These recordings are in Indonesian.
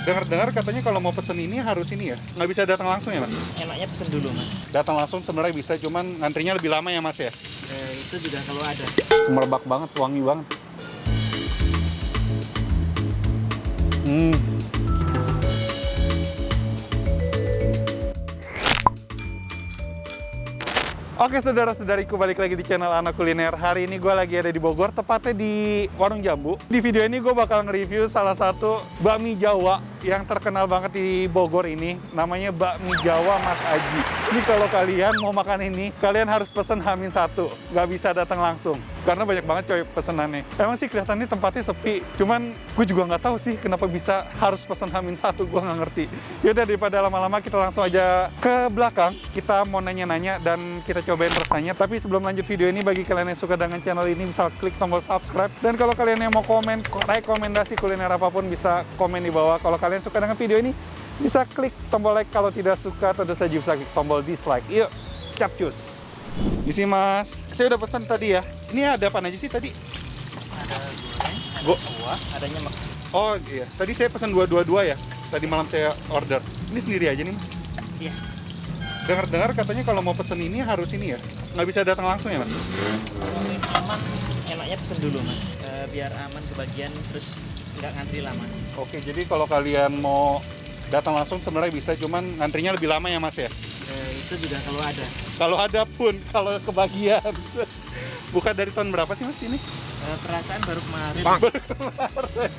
Dengar-dengar katanya kalau mau pesen ini harus ini ya, nggak bisa datang langsung ya mas? Enaknya pesen dulu mas. Datang langsung sebenarnya bisa, cuman ngantrinya lebih lama ya mas ya? Itu juga kalau ada. Semerbak banget, wangi banget. Oke saudara-saudariku, balik lagi di channel Anak Kuliner. Hari ini gue lagi ada di Bogor, tepatnya di Warung Jambu. Di video ini gue bakal nge-review salah satu bakmi Jawa yang terkenal banget di Bogor ini. Namanya bakmi Jawa Mas Aji. Jadi kalau kalian mau makan ini, kalian harus pesen H-1, nggak bisa datang langsung. Karena banyak banget coy pesenannya. Emang sih kelihatannya tempatnya sepi, cuman gue juga nggak tahu sih kenapa bisa harus pesen H-1, gue nggak ngerti. Yaudah, daripada lama-lama kita langsung aja ke belakang. Kita mau nanya-nanya dan kita cobain rasanya. Tapi sebelum lanjut video ini, bagi kalian yang suka dengan channel ini, bisa klik tombol subscribe. Dan kalau kalian yang mau komen, rekomendasi kuliner apapun, bisa komen di bawah. Kalau kalian suka dengan video ini, bisa klik tombol like. Kalau tidak suka, tentu saja bisa klik tombol dislike. Yuk, capcus. Isi mas, saya udah pesan tadi ya. Ini ada apa aja sih tadi? Ada goreng, ada kuah, ada nyemek. Oh iya, tadi saya pesan dua ya. Tadi malam saya order. Ini sendiri aja nih mas. Iya. Dengar-dengar katanya kalau mau pesen ini harus ini ya, nggak bisa datang langsung ya mas? Kalau ingin aman, enaknya pesen dulu mas. Biar aman kebagian, terus nggak ngantri lama. Oke, jadi kalau kalian mau datang langsung sebenarnya bisa, cuman ngantrinya lebih lama ya mas ya? Itu juga kalau ada. Kalau ada pun, kalau kebagian. Buka dari tahun berapa sih mas ini? Perasaan baru kemarin.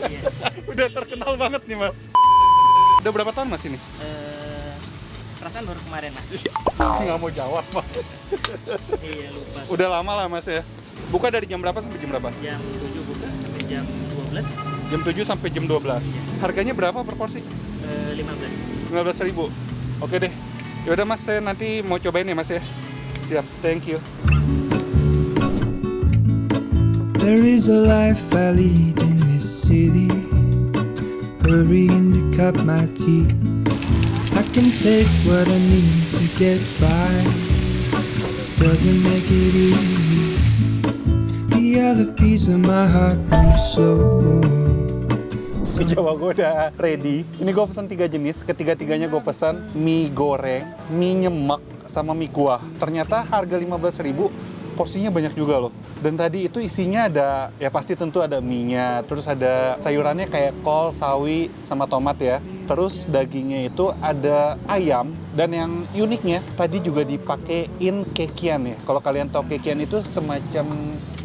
Iya. Udah terkenal banget nih mas. Udah berapa tahun mas ini? Perasaan baru kemarin mas. Nggak mau jawab mas. Iya lupa. Udah lama lah mas ya. Buka dari jam berapa sampai jam berapa? Jam 7 buka sampai jam 12. Jam 7 sampai jam 12. Harganya berapa per porsi? 15. 15.000. Oke deh. Yaudah mas, saya nanti mau cobain ya mas ya. Siap, thank you. There is a life I lead in this city, hurrying to cut my teeth. I can take what I need to get by, doesn't make it easy. The other piece of my heart moves slow. Mie Jawa gue udah ready. Ini gue pesan 3 jenis, ketiga-tiganya gue pesan mie goreng, mie nyemek, sama mie kuah. Ternyata harga 15.000, porsinya banyak juga loh. Dan tadi itu isinya ada, ya pasti tentu ada mie-nya, terus ada sayurannya kayak kol, sawi, sama tomat ya. Terus dagingnya itu ada ayam, dan yang uniknya tadi juga dipakein kekian ya. Kalau kalian tahu kekian itu semacam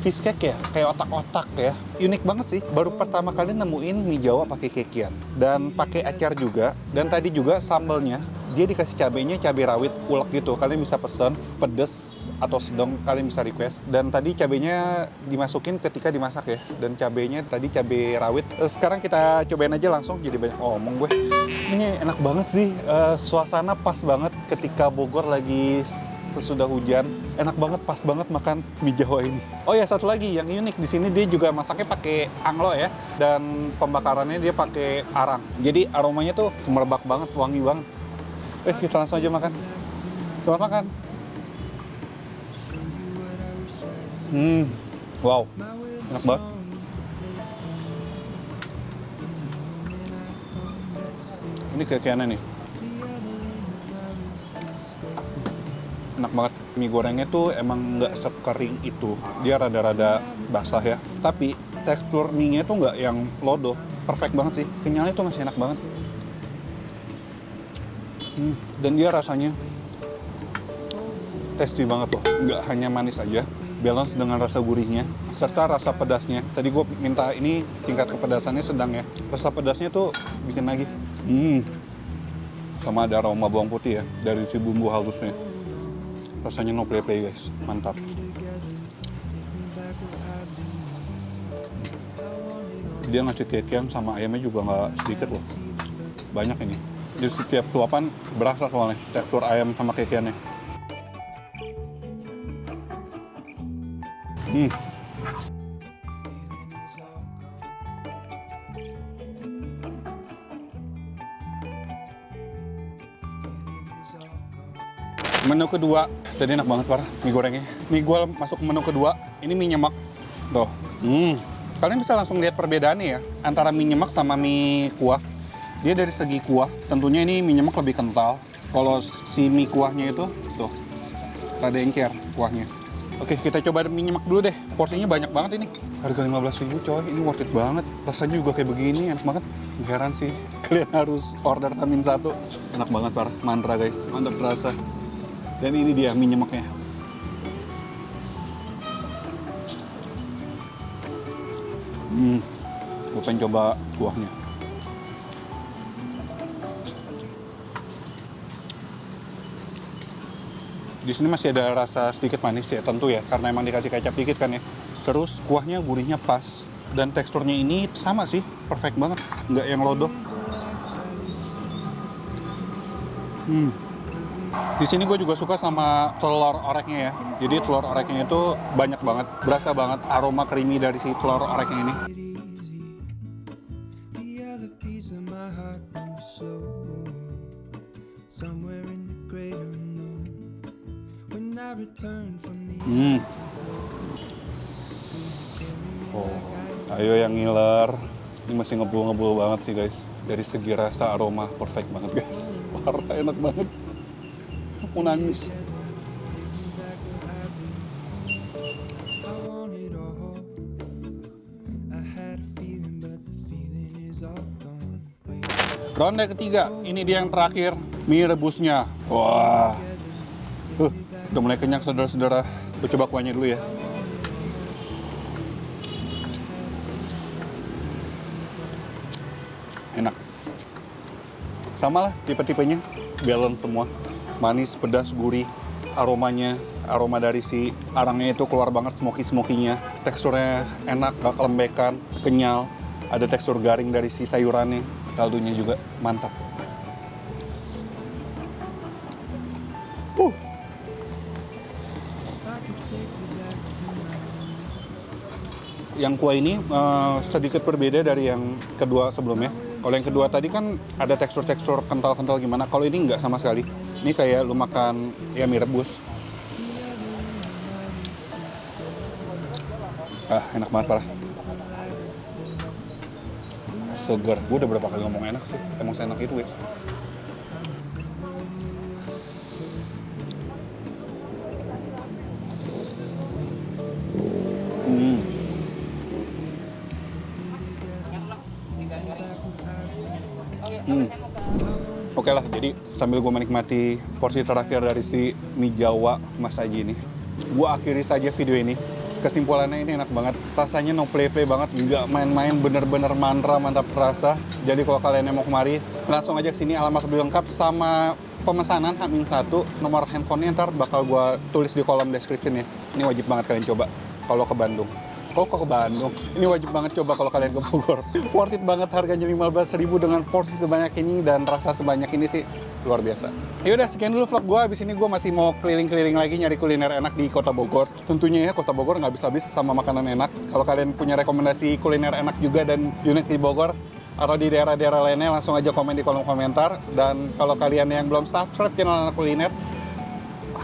fish cake ya, kayak otak-otak ya. Unik banget sih, baru pertama kali nemuin mie Jawa pakai kekian. Dan pakai acar juga, dan tadi juga sambelnya, dia dikasih cabenya cabai rawit ulek gitu. Kalian bisa pesen pedes atau sedang, kalian bisa request. Dan tadi cabenya dimasukin ketika dimasak ya. Dan cabenya tadi cabai rawit. Sekarang kita cobain aja langsung, jadi banyak ngomong gue. Ini enak banget sih, suasana pas banget ketika Bogor lagi sesudah hujan. Enak banget, pas banget makan mie Jawa ini. Oh ya, satu lagi yang unik di sini, dia juga masaknya pakai anglo ya, dan pembakarannya dia pakai arang. Jadi aromanya tuh semerbak banget, wangi banget. Kita langsung aja makan. Selamat makan. Wow, enak banget. Ini kekiannya nih. Enak banget. Mie gorengnya tuh emang nggak sekering itu. Dia rada-rada basah ya. Tapi tekstur mie-nya tuh nggak yang lodoh. Perfect banget sih. Kenyalnya tuh masih enak banget. Dan dia rasanya tasty banget loh. Nggak hanya manis aja. Balance dengan rasa gurihnya. Serta rasa pedasnya. Tadi gue minta ini tingkat kepedasannya sedang ya. Rasa pedasnya tuh bikin lagi. Sama ada aroma bawang putih ya. Dari si bumbu halusnya. Rasanya no play guys, mantap. Dia ngasih kekian sama ayamnya juga nggak sedikit loh, banyak ini. Di setiap suapan berasa soalnya tekstur ayam sama kekiannya. Menu kedua, tadi enak banget parah mie gorengnya. Mie gue masuk ke menu kedua, ini mie nyemek. Tuh, kalian bisa langsung lihat perbedaannya ya antara mie nyemek sama mie kuah. Dia dari segi kuah, tentunya ini mie nyemek lebih kental. Kalau si mie kuahnya itu, tuh, rada encer kuahnya. Oke, kita coba mie nyemek dulu deh. Porsinya banyak banget ini. Harga 15.000 coy, ini worth it banget. Rasanya juga kayak begini, enak banget. Heran sih, kalian harus order Hamin 1. Enak banget, parah. Mantra guys, mantap terasa. Dan ini dia mie nyemeknya. Gue pengen coba kuahnya. Di sini masih ada rasa sedikit manis ya, tentu ya, karena emang dikasih kecap dikit kan ya. Terus kuahnya gurihnya pas, dan teksturnya ini sama sih, perfect banget, nggak yang lodoh. Di sini gue juga suka sama telur oreknya ya. Jadi telur oreknya itu banyak banget, berasa banget aroma creamy dari si telur oreknya ini. The other piece of my heart moves slow, somewhere in the great unknown. When I return from the Oh, ayo yang ngiler. Ini masih ngebul-ngebul banget sih guys. Dari segi rasa aroma perfect banget guys. Parah, enak banget. Mau nangis. I want it all. I had a feeling, but the feeling is all gone. Ronde ketiga, ini dia yang terakhir, mie rebusnya. Wah, udah mulai kenyang saudara-saudara. Gue coba kuahnya dulu ya. Enak. Sama lah tipe-tipenya, balance semua. Manis, pedas, gurih, aromanya, aroma dari si arangnya itu keluar banget smoky-smokinya. Teksturnya enak, gak kelembekan, kenyal. Ada tekstur garing dari si sayurannya, kaldunya juga mantap. Yang kuah ini sedikit berbeda dari yang kedua sebelumnya. Kalau yang kedua tadi kan ada tekstur-tekstur kental-kental gimana. Kalau ini nggak sama sekali. Ini kayak lu makan ya mie rebus. Enak banget parah. Segar. Gue udah berapa kali ngomong enak sih. Emang seenak itu guys. Oke lah, jadi sambil gue menikmati porsi terakhir dari si mie Jawa Mas Aji ini, gue akhiri saja video ini. Kesimpulannya ini enak banget, rasanya no play-play banget, nggak main-main, bener-bener mantra, mantap rasa. Jadi kalau kalian yang mau kemari, langsung aja ke sini, alamat lebih lengkap sama pemesanan Hamin 1, nomor handphonenya ntar bakal gue tulis di kolom description ya. Ini wajib banget kalian coba kalau ke Bandung. Kalau ke Bandung, ini wajib banget coba kalau kalian ke Bogor. Worth it banget, harganya 15.000 dengan porsi sebanyak ini dan rasa sebanyak ini sih luar biasa. Yaudah, sekian dulu vlog gue. Abis ini gue masih mau keliling-keliling lagi nyari kuliner enak di Kota Bogor. Tentunya ya, Kota Bogor nggak bisa habis sama makanan enak. Kalau kalian punya rekomendasi kuliner enak juga dan unik di Bogor, atau di daerah-daerah lainnya, langsung aja komen di kolom komentar. Dan kalau kalian yang belum subscribe channel Anak Kuliner,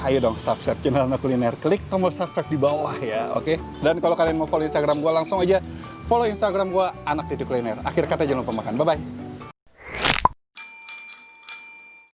ayo dong subscribe channel Anak Kuliner, klik tombol subscribe di bawah ya, oke? Dan kalau kalian mau follow Instagram gue, langsung aja follow Instagram gue, Anak Kuliner. Akhir kata jangan lupa makan, bye-bye.